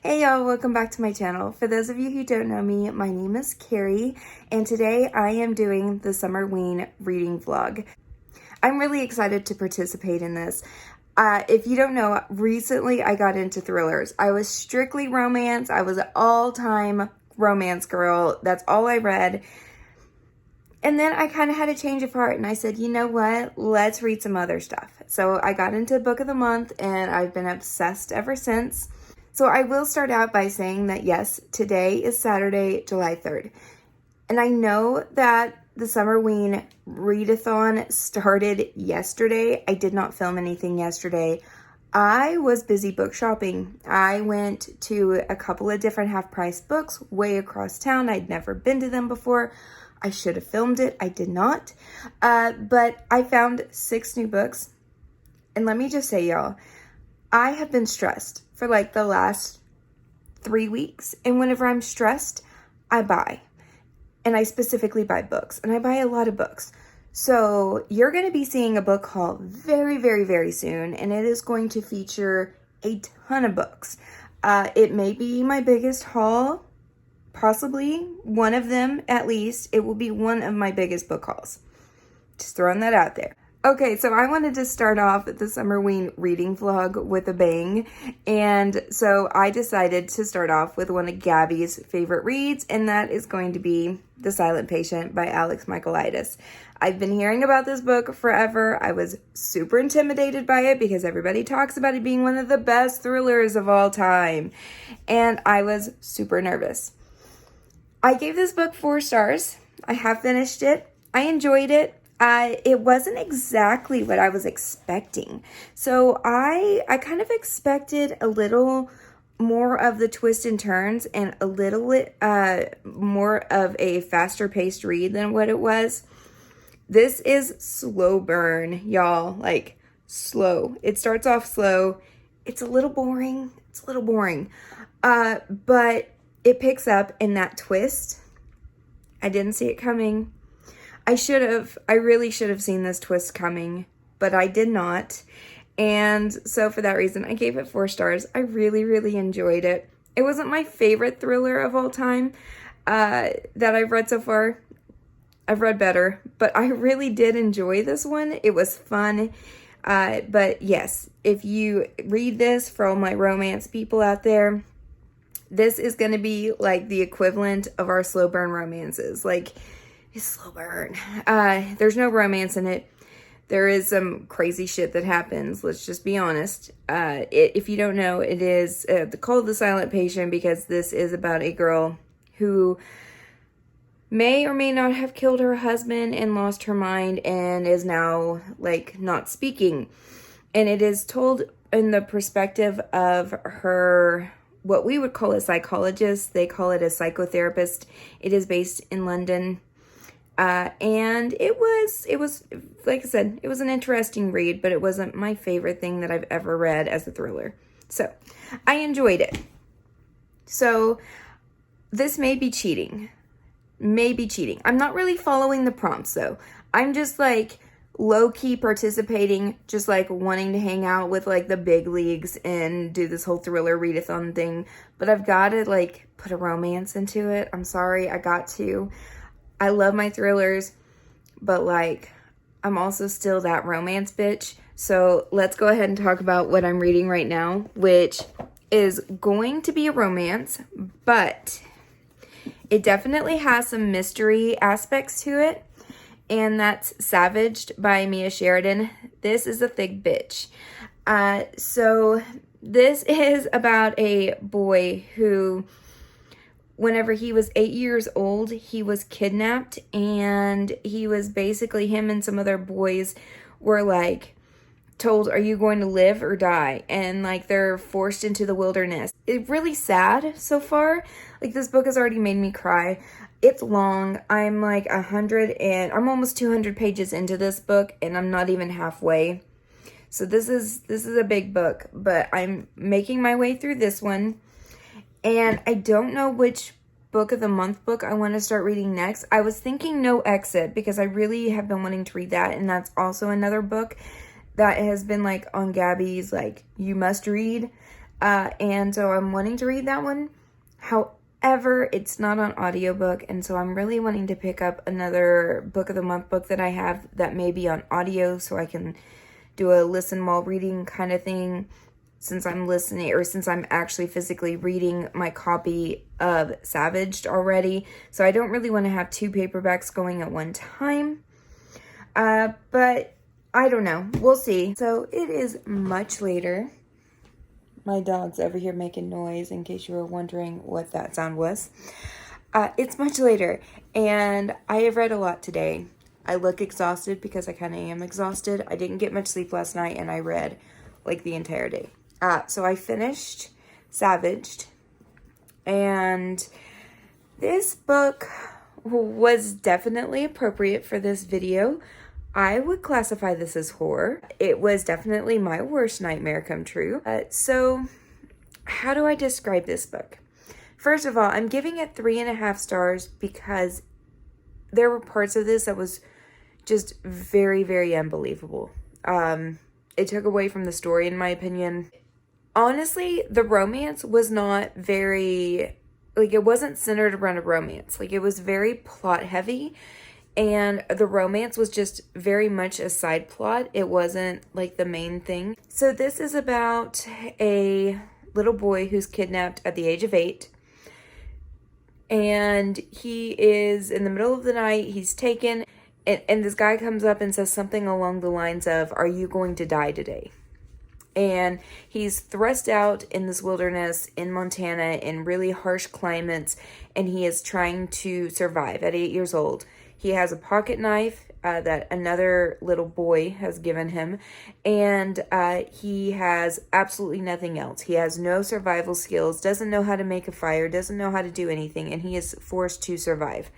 Hey y'all, welcome back to my channel. For those of you who don't know me, my name is Carrie, and today I am doing the Summerween reading vlog. I'm really excited to participate in this. If you don't know, recently I got into thrillers. I was strictly romance. I was an all-time romance girl. That's all I read. And then I kind of had a change of heart and I said, you know what? Let's read some other stuff. So I got into Book of the Month and I've been obsessed ever since. So I will start out by saying that yes, today is Saturday, July 3rd. And I know that the Summerween readathon started yesterday. I did not film anything yesterday. I was busy book shopping. I went to a couple of different half-price books way across town. I'd never been to them before. I should have filmed it. I did not. But I found 6 new books. And let me just say, y'all, I have been stressed for like the last 3 weeks. And whenever I'm stressed, I buy. And I specifically buy books. And I buy a lot of books. So you're going to be seeing a book haul very, very, very soon. And it is going to feature a ton of books. It may be my biggest haul. Possibly one of them, at least. It will be one of my biggest book hauls. Just throwing that out there. Okay, so I wanted to start off the Summerween reading vlog with a bang. And so I decided to start off with one of Gabby's favorite reads, and that is going to be The Silent Patient by Alex Michaelides. I've been hearing about this book forever. I was super intimidated by it because everybody talks about it being one of the best thrillers of all time. And I was super nervous. I gave this book 4 stars. I have finished it. I enjoyed it. It wasn't exactly what I was expecting. So I kind of expected a little more of the twists and turns and a little more of a faster paced read than what it was. This is slow burn, y'all. Like, slow. It starts off slow. It's a little boring. But it picks up in that twist. I didn't see it coming. I really should have seen this twist coming, but I did not. And so for that reason, I gave it 4 stars. I really, really enjoyed it. It wasn't my favorite thriller of all time that I've read so far. I've read better, but I really did enjoy this one. It was fun. But yes, if you read this for all my romance people out there, this is going to be like the equivalent of our slow burn romances. Like, it's slow burn. There's no romance in it. There is some crazy shit that happens. Let's just be honest. If you don't know, it is called The Silent Patient because this is about a girl who may or may not have killed her husband and lost her mind and is now like not speaking. And it is told in the perspective of her, what we would call a psychologist. They call it a psychotherapist. It is based in London. And it was, like I said, it was an interesting read, but it wasn't my favorite thing that I've ever read as a thriller. So I enjoyed it. So this may be cheating. I'm not really following the prompts though. I'm just like low-key participating, just like wanting to hang out with like the big leagues and do this whole thriller readathon thing. But I've got to like put a romance into it. I'm sorry, I got to. I love my thrillers, but like I'm also still that romance bitch. So let's go ahead and talk about what I'm reading right now, which is going to be a romance, but it definitely has some mystery aspects to it. And that's Savaged by Mia Sheridan. This is a thick bitch. So this is about a boy who, whenever he was 8 years old, he was kidnapped, and he was basically, him and some other boys were like told, are you going to live or die? And like they're forced into the wilderness. It's really sad so far. Like, this book has already made me cry. It's long. I'm like I'm almost 200 pages into this book, and I'm not even halfway. So this is a big book, but I'm making my way through this one. And I don't know which book of the month book I want to start reading next. I was thinking No Exit because I really have been wanting to read that, and that's also another book that has been like on Gabby's like you must read. And so I'm wanting to read that one. However, it's not on audiobook, and so I'm really wanting to pick up another book of the month book that I have that may be on audio, so I can do a listen while reading kind of thing, since I'm listening, or since I'm actually physically reading my copy of Savaged already. So I don't really want to have two paperbacks going at one time. But I don't know. We'll see. So it is much later. My dog's over here making noise, in case you were wondering what that sound was. It's much later, and I have read a lot today. I look exhausted because I kind of am exhausted. I didn't get much sleep last night, and I read like the entire day. So I finished Savaged, and this book was definitely appropriate for this video. I would classify this as horror. It was definitely my worst nightmare come true. So how do I describe this book? First of all, I'm giving it 3.5 stars because there were parts of this that was just very, very unbelievable. It took away from the story, in my opinion. Honestly, the romance was not very, like, it wasn't centered around a romance. Like, it was very plot heavy. And the romance was just very much a side plot. It wasn't like the main thing. So this is about a little boy who's kidnapped at the age of 8. And he is in the middle of the night. He's taken. And this guy comes up and says something along the lines of, "Are you going to die today?" And he's thrust out in this wilderness in Montana in really harsh climates. And he is trying to survive at 8 years old. He has a pocket knife that another little boy has given him, and he has absolutely nothing else. He has no survival skills, doesn't know how to make a fire, doesn't know how to do anything, and he is forced to survive.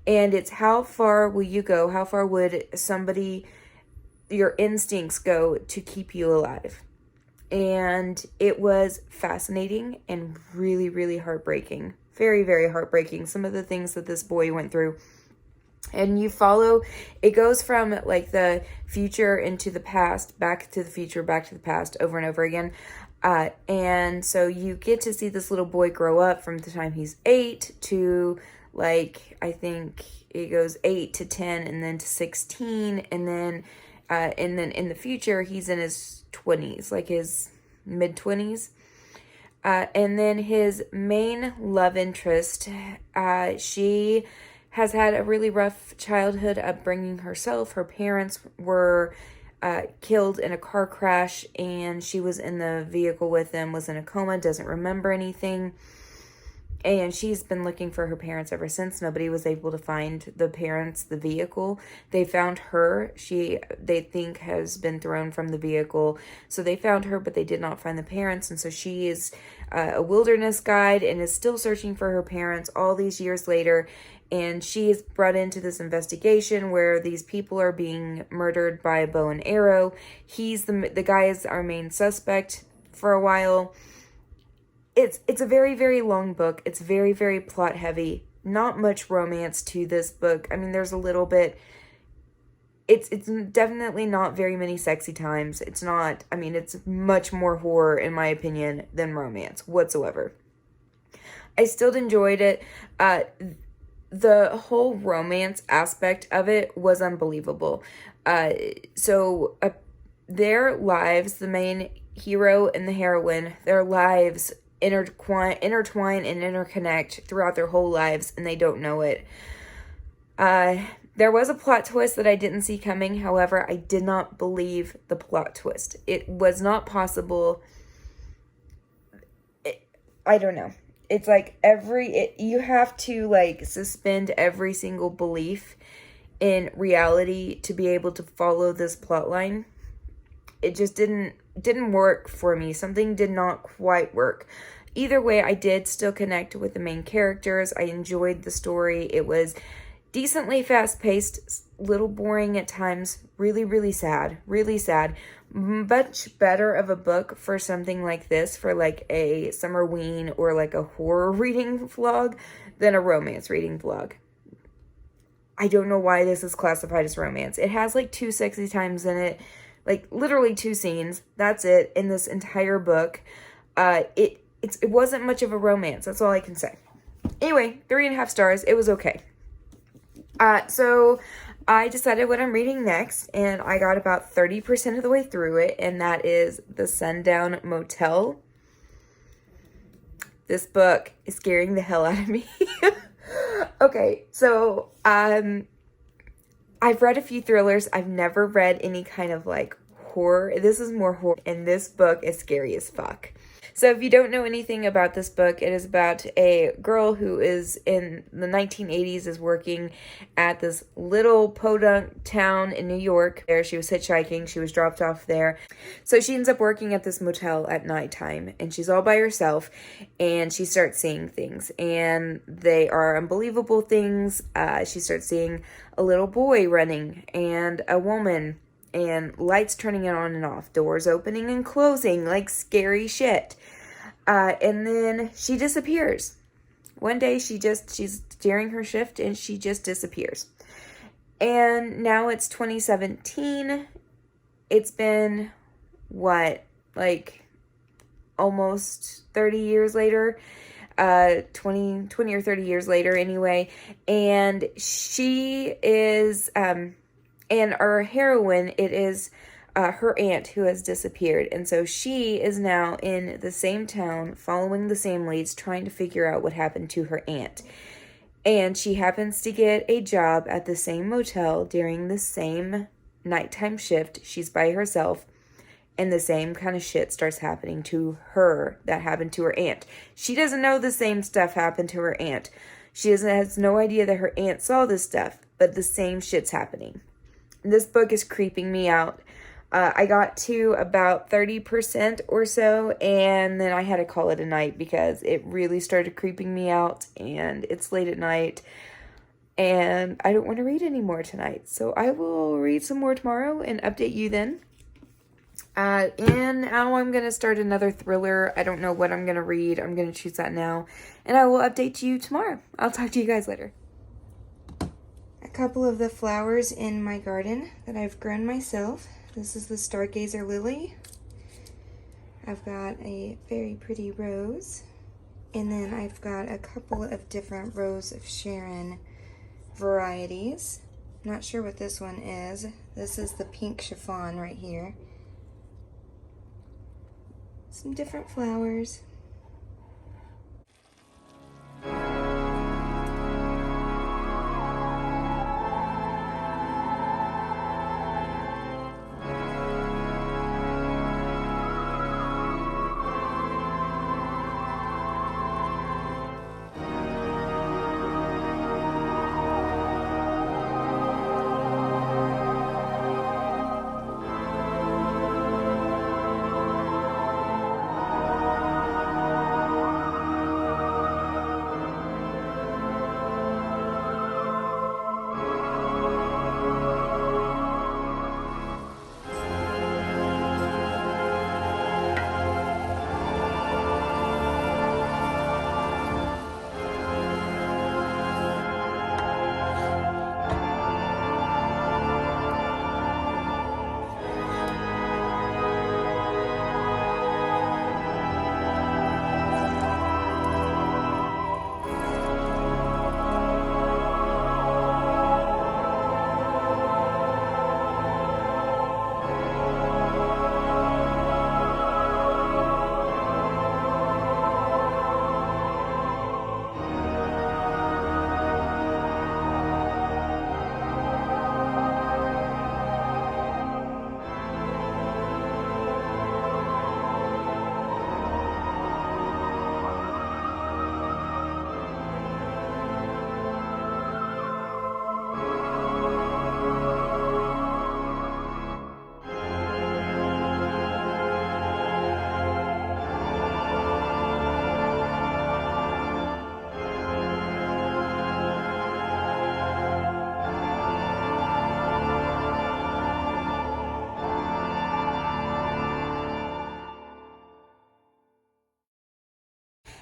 And it's how far will you go? How far would your instincts go to keep you alive? And it was fascinating and really, really heartbreaking. Very, very heartbreaking. Some of the things that this boy went through. And you follow, it goes from like the future into the past, back to the future, back to the past, over and over again. And so you get to see this little boy grow up from the time he's 8 to, like, I think it goes 8 to 10 and then to 16. And then in the future, he's in his 20s, like his mid-20s. And then his main love interest, she has had a really rough childhood upbringing herself. Her parents were killed in a car crash, and she was in the vehicle with them, was in a coma, doesn't remember anything. And she's been looking for her parents ever since. Nobody was able to find the parents, the vehicle. They found her. They think has been thrown from the vehicle. So they found her, but they did not find the parents. And so she is a wilderness guide and is still searching for her parents all these years later. And she is brought into this investigation where these people are being murdered by a bow and arrow. He's the guy is our main suspect for a while. It's a very, very long book. It's very, very plot heavy. Not much romance to this book. I mean, there's a little bit. It's definitely not very many sexy times. It's not, I mean, it's much more horror, in my opinion, than romance whatsoever. I still enjoyed it. The whole romance aspect of it was unbelievable. So their lives, the main hero and the heroine, their lives intertwine and interconnect throughout their whole lives, and they don't know it. There was a plot twist that I didn't see coming. However, I did not believe the plot twist. It was not possible. I don't know. It's like you have to like suspend every single belief in reality to be able to follow this plot line. It just didn't work for me. Something did not quite work. Either way, I did still connect with the main characters. I enjoyed the story. It was decently fast-paced, little boring at times, really, really sad, really sad. Much better of a book for something like this, for like a Summerween or like a horror reading vlog, than a romance reading vlog. I don't know why this is classified as romance. It has like 2 sexy times in it, like literally 2 scenes. That's it in this entire book. It wasn't much of a romance. That's all I can say. Anyway, 3.5 stars. It was okay. So I decided what I'm reading next, and I got about 30% of the way through it, and that is The Sundown Motel. This book is scaring the hell out of me. Okay, so I've read a few thrillers. I've never read any kind of like horror. This is more horror, and this book is scary as fuck. So if you don't know anything about this book, it is about a girl who is in the 1980s, is working at this little podunk town in New York. There, she was hitchhiking. She was dropped off there. So she ends up working at this motel at nighttime, and she's all by herself, and she starts seeing things, and they are unbelievable things. She starts seeing a little boy running, and a woman, and lights turning on and off, doors opening and closing, like scary shit. And then she disappears. One day she's during her shift and she just disappears. And now it's 2017. It's been, like almost 30 years later. 20 or 30 years later anyway. And she is, and our heroine, it is her aunt who has disappeared. And so she is now in the same town, following the same leads, trying to figure out what happened to her aunt. And she happens to get a job at the same motel during the same nighttime shift. She's by herself, and the same kind of shit starts happening to her that happened to her aunt. She doesn't know the same stuff happened to her aunt. She has no idea that her aunt saw this stuff, but the same shit's happening. This book is creeping me out. I got to about 30% or so, and then I had to call it a night because it really started creeping me out, and it's late at night, and I don't want to read anymore tonight. So I will read some more tomorrow and update you then. And now I'm going to start another thriller. I don't know what I'm going to read. I'm going to choose that now, and I will update you tomorrow. I'll talk to you guys later. A couple of the flowers in my garden that I've grown myself. This is the Stargazer Lily. I've got a very pretty rose. And then I've got a couple of different Rose of Sharon varieties. Not sure what this one is. This is the pink chiffon right here. Some different flowers.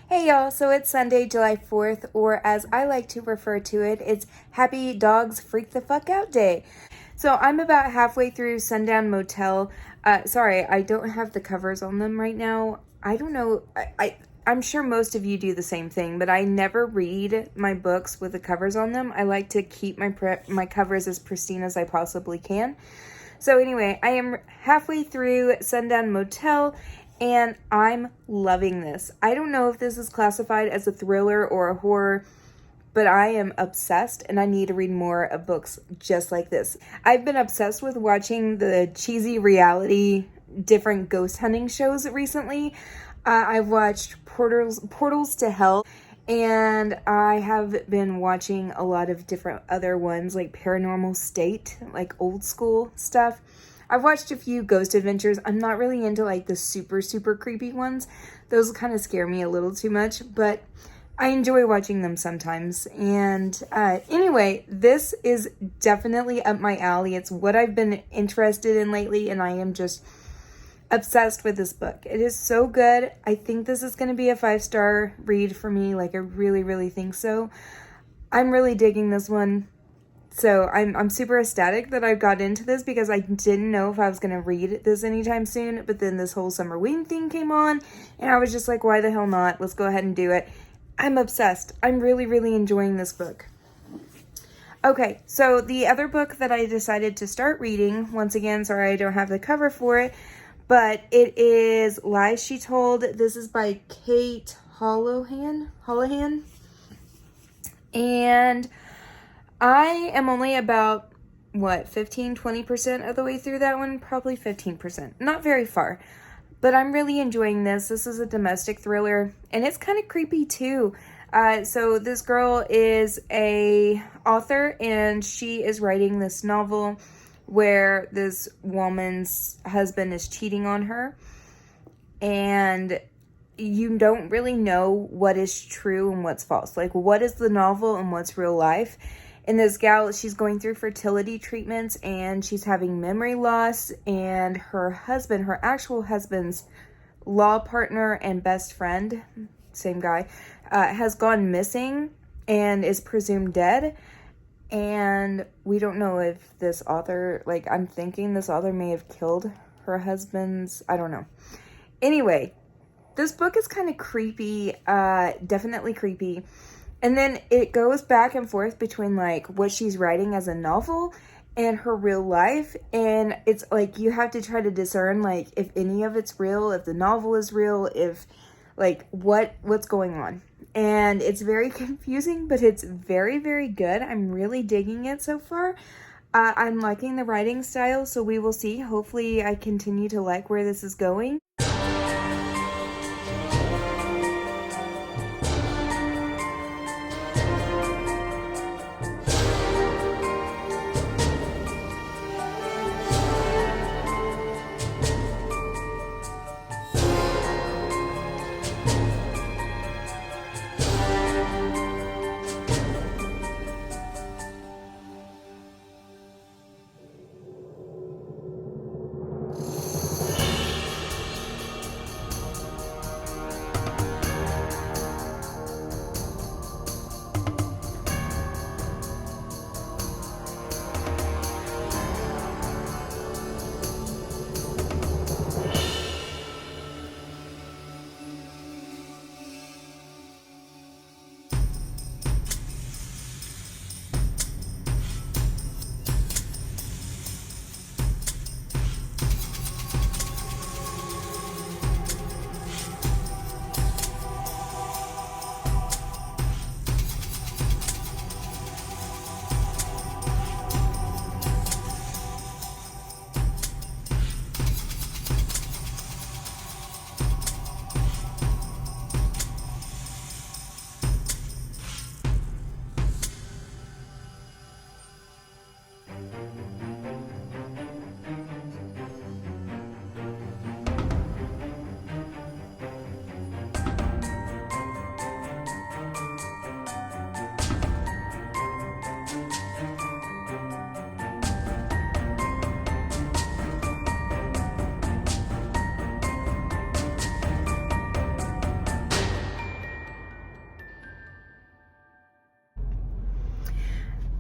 Hey y'all, so it's Sunday, July 4th, or as I like to refer to it, it's Happy Dogs Freak the Fuck Out Day. So I'm about halfway through Sundown Motel. Sorry, I don't have the covers on them right now. I don't know, I'm sure most of you do the same thing, but I never read my books with the covers on them. I like to keep my covers as pristine as I possibly can. So anyway, I am halfway through Sundown Motel, and I'm loving this. I don't know if this is classified as a thriller or a horror, but I am obsessed, and I need to read more of books just like this. I've been obsessed with watching the cheesy reality different ghost hunting shows recently. I've watched Portals to Hell, and I have been watching a lot of different other ones like Paranormal State, like old school stuff. I've watched a few ghost adventures. I'm not really into like the super, super creepy ones. Those kind of scare me a little too much, but I enjoy watching them sometimes. And anyway, this is definitely up my alley. It's what I've been interested in lately, and I am just obsessed with this book. It is so good. I think this is going to be a 5-star read for me. Like, I really, really think so. I'm really digging this one. So I'm super ecstatic that I got into this because I didn't know if I was going to read this anytime soon. But then this whole Summerween thing came on, and I was just like, why the hell not? Let's go ahead and do it. I'm obsessed. I'm really, really enjoying this book. Okay, so the other book that I decided to start reading, once again, sorry I don't have the cover for it, but it is Lies She Told. This is by Kate Holohan. And I am only about, 15-20% of the way through that one? Probably 15%. Not very far. But I'm really enjoying this. This is a domestic thriller, and it's kind of creepy too. So this girl is a author, and she is writing this novel where this woman's husband is cheating on her, and you don't really know what is true and what's false. Like, what is the novel and what's real life? And this gal, she's going through fertility treatments, and she's having memory loss, and her husband, her actual husband's law partner and best friend, same guy, has gone missing and is presumed dead. And we don't know if this author, like, I'm thinking this author may have killed her husband's, I don't know. Anyway, this book is kind of creepy, definitely creepy. And then it goes back and forth between, like, what she's writing as a novel and her real life. And it's, like, you have to try to discern, like, if any of it's real, if the novel is real, if, like, what's going on. And it's very confusing, but it's very, very good. I'm really digging it so far. I'm liking the writing style, so we will see. Hopefully I continue to like where this is going.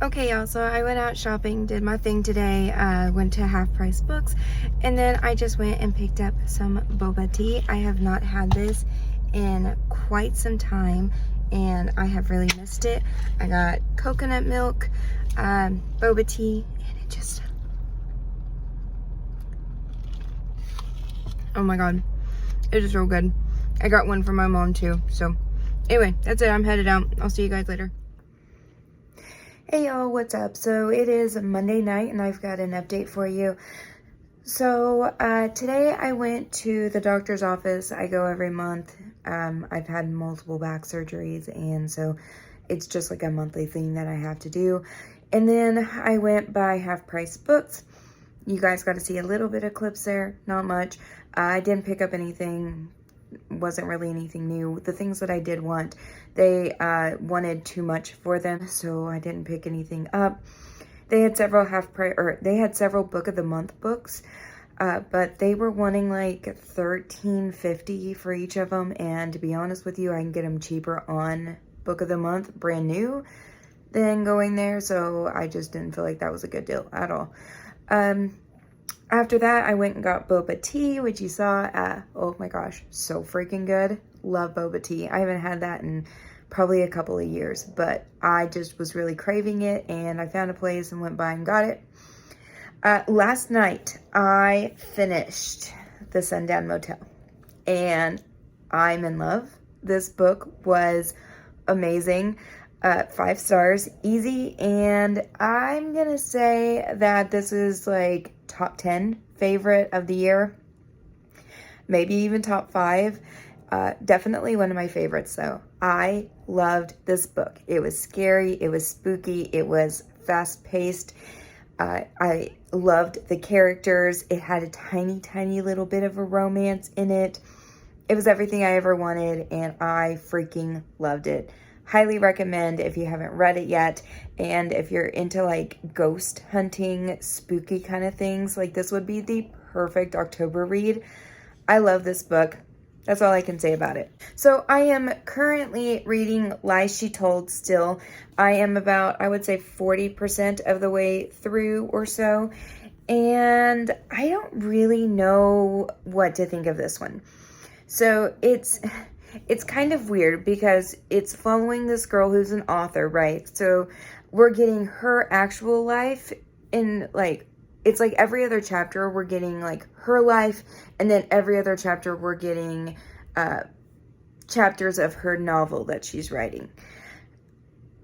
Okay, y'all, so I went out shopping, did my thing today, went to Half Price Books, and then I just went and picked up some boba tea. I have not had this in quite some time, and I have really missed it. I got coconut milk, boba tea, and it just, oh my god, it is so good. I got one for my mom too, so anyway, that's it. I'm headed out. I'll see you guys later. Hey y'all, what's up? So it is Monday night and I've got an update for you. So today I went to the doctor's office. I go every month. I've had multiple back surgeries, and so it's just like a monthly thing that I have to do. And then I went by Half Price Books. You guys got to see a little bit of clips there, not much. I didn't pick up anything. Wasn't really anything new. The things that I did want, they wanted too much for them, so I didn't pick anything up. They had several they had several book of the month books, but they were wanting like $13.50 for each of them, and to be honest with you, I can get them cheaper on book of the month, brand new, than going there, so I just didn't feel like that was a good deal at all. After that, I went and got boba tea, which you saw. Oh my gosh, so freaking good. Love boba tea. I haven't had that in probably a couple of years, but I just was really craving it, and I found a place and went by and got it. Last night, I finished the Sundown Motel, and I'm in love. This book was amazing. 5 stars, easy, and I'm gonna say that this is like top 10 favorite of the year, maybe even top 5. Definitely one of my favorites though. I loved this book. It was scary, it was spooky, it was fast-paced. I loved the characters. It had a tiny little bit of a romance in it. It was everything I ever wanted, and I freaking loved it. Highly recommend if you haven't read it yet, and if you're into like ghost hunting, spooky kind of things, like this would be the perfect October read. I love this book. That's all I can say about it. So I am currently reading Lies She Told still. I am about, I would say 40% of the way through or so, and I don't really know what to think of this one. So it's kind of weird because it's following this girl who's an author, right? So we're getting her actual life in like, it's like every other chapter we're getting like her life, and then every other chapter we're getting chapters of her novel that she's writing.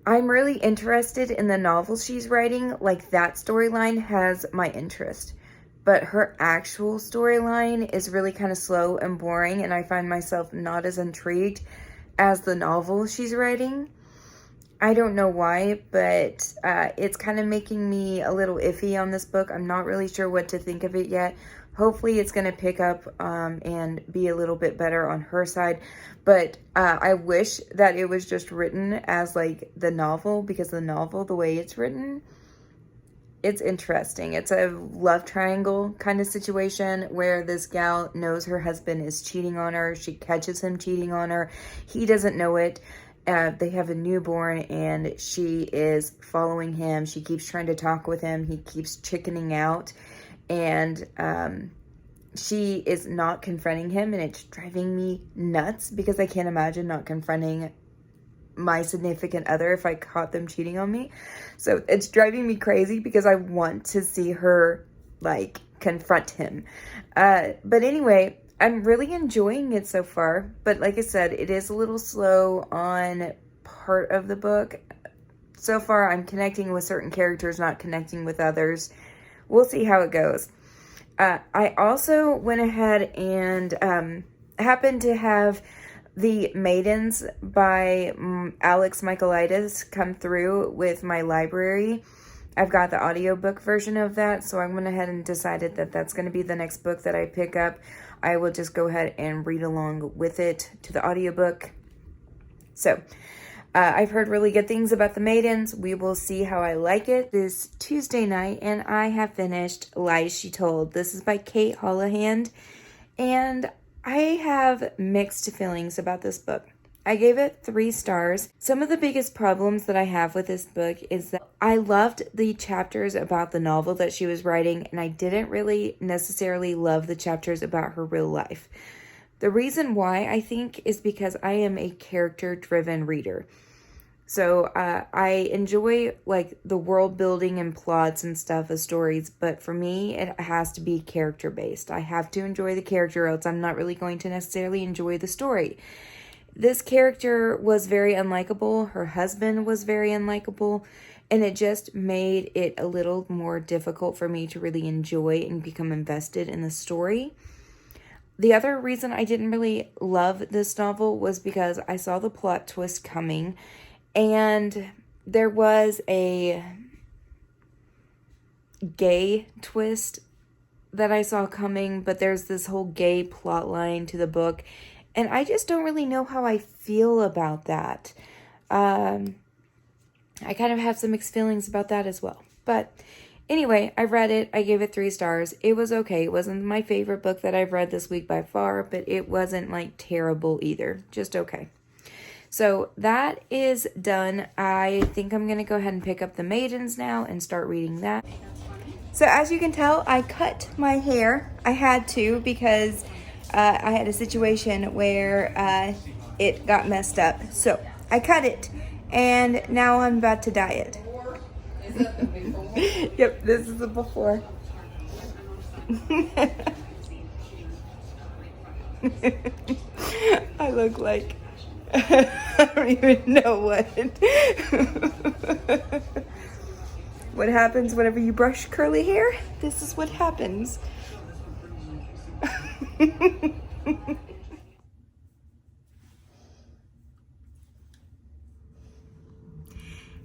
I'm really interested in the novel she's writing. Like that storyline has my interest. But her actual storyline is really kind of slow and boring, and I find myself not as intrigued as the novel she's writing. I don't know why, but it's kind of making me a little iffy on this book. I'm not really sure what to think of it yet. Hopefully it's going to pick up and be a little bit better on her side. But I wish that it was just written as like the novel, because the novel, the way it's written, it's interesting. It's a love triangle kind of situation where this gal knows her husband is cheating on her. She catches him cheating on her. He doesn't know it. They have a newborn, and she is following him. She keeps trying to talk with him. He keeps chickening out, and she is not confronting him, and it's driving me nuts because I can't imagine not confronting my significant other if I caught them cheating on me. So it's driving me crazy because I want to see her like confront him. But anyway, I'm really enjoying it so far. But like I said, it is a little slow on part of the book. So far, I'm connecting with certain characters, not connecting with others. We'll see how it goes. I also went ahead and happened to have The Maidens by Alex Michaelides come through with my library. I've got the audiobook version of that, so I went ahead and decided that that's going to be the next book that I pick up. I will just go ahead and read along with it to the audiobook. So, I've heard really good things about The Maidens. We will see how I like it this Tuesday night, and I have finished Lies She Told. This is by Kate Hollahand, and I have mixed feelings about this book. I gave it 3 stars. Some of the biggest problems that I have with this book is that I loved the chapters about the novel that she was writing, and I didn't really necessarily love the chapters about her real life. The reason why, I think, is because I am a character-driven reader. So I enjoy like the world building and plots and stuff of stories, but for me, it has to be character based. I have to enjoy the character, or else I'm not really going to necessarily enjoy the story. This character was very unlikable. Her husband was very unlikable, and it just made it a little more difficult for me to really enjoy and become invested in the story. The other reason I didn't really love this novel was because I saw the plot twist coming. And there was a gay twist that I saw coming, but there's this whole gay plot line to the book, and I just don't really know how I feel about that. I kind of have some mixed feelings about that as well. But anyway, I read it. I gave it 3 stars. It was okay. It wasn't my favorite book that I've read this week by far, but it wasn't like terrible either. Just okay. So that is done. I think I'm going to go ahead and pick up The Maidens now and start reading that. So as you can tell, I cut my hair. I had to because I had a situation where it got messed up. So I cut it and now I'm about to dye it. Yep, this is the before. I look like I don't even know what happens whenever you brush curly hair. This is what happens.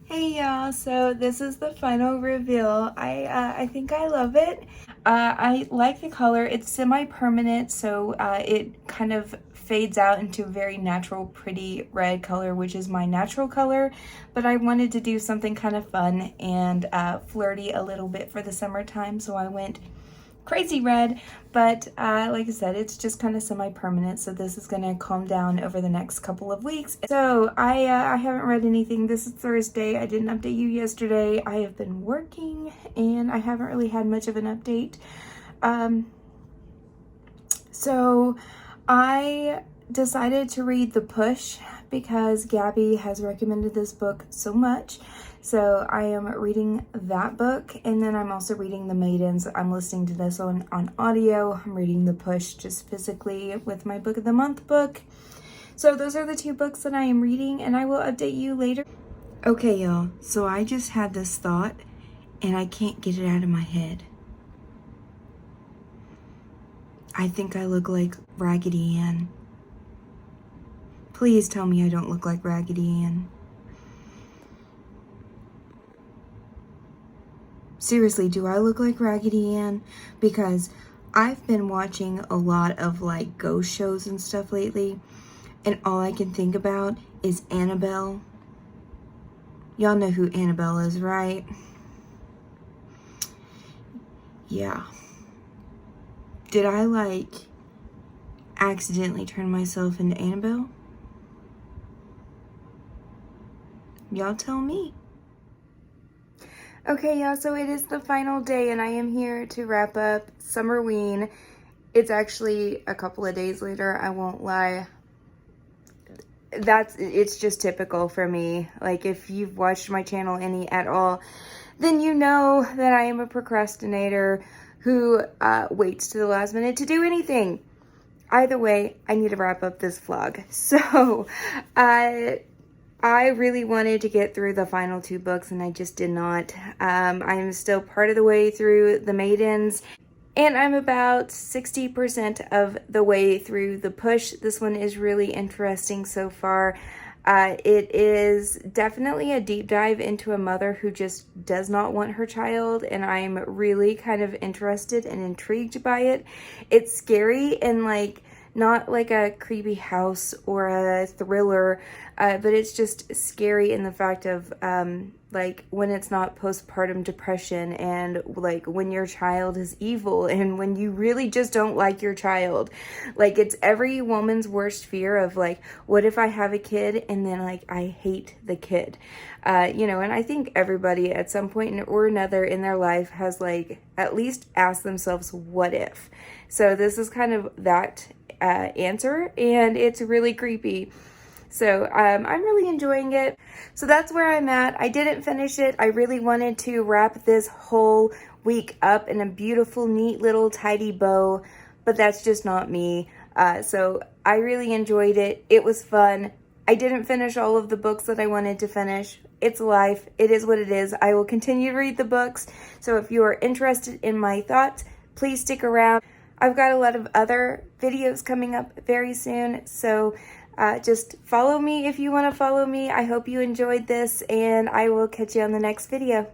Hey y'all, so this is the final reveal. I think I love it. I like the color. It's semi-permanent, so it kind of fades out into a very natural, pretty red color, which is my natural color. But I wanted to do something kind of fun and flirty a little bit for the summertime, so I went crazy red. But like I said, it's just kind of semi-permanent, so this is gonna calm down over the next couple of weeks. So I haven't read anything. This is Thursday. I didn't update you yesterday. I have been working and I haven't really had much of an update. So I decided to read The Push because Gabby has recommended this book so much. So I am reading that book, and then I'm also reading The Maidens. I'm listening to this on audio. I'm reading The Push just physically with my Book of the Month book. So those are the 2 books that I am reading, and I will update you later. Okay, y'all. So I just had this thought, and I can't get it out of my head. I think I look like Raggedy Ann. Please tell me I don't look like Raggedy Ann. Seriously, do I look like Raggedy Ann? Because I've been watching a lot of like ghost shows and stuff lately, and all I can think about is Annabelle. Y'all know who Annabelle is, right? Yeah. Did I like accidentally turn myself into Annabelle? Y'all tell me. Okay, y'all, so it is the final day, and I am here to wrap up Summerween. It's actually a couple of days later, I won't lie. It's just typical for me. Like, if you've watched my channel any at all, then you know that I am a procrastinator who waits to the last minute to do anything. Either way, I need to wrap up this vlog. So, I really wanted to get through the final 2 books, and I just did not. I'm still part of the way through The Maidens, and I'm about 60% of the way through The Push. This one is really interesting so far. It is definitely a deep dive into a mother who just does not want her child, and I'm really kind of interested and intrigued by it. It's scary and like not like a creepy house or a thriller. But it's just scary in the fact of like when it's not postpartum depression, and like when your child is evil, and when you really just don't like your child. Like, it's every woman's worst fear of like, what if I have a kid and then like I hate the kid? You know, and I think everybody at some point or another in their life has like at least asked themselves, what if? So this is kind of that answer, and it's really creepy. So I'm really enjoying it. So that's where I'm at. I didn't finish it. I really wanted to wrap this whole week up in a beautiful, neat little tidy bow, but that's just not me. So I really enjoyed it. It was fun. I didn't finish all of the books that I wanted to finish. It's life. It is what it is. I will continue to read the books. So if you are interested in my thoughts, please stick around. I've got a lot of other videos coming up very soon. So just follow me if you want to follow me. I hope you enjoyed this, and I will catch you on the next video.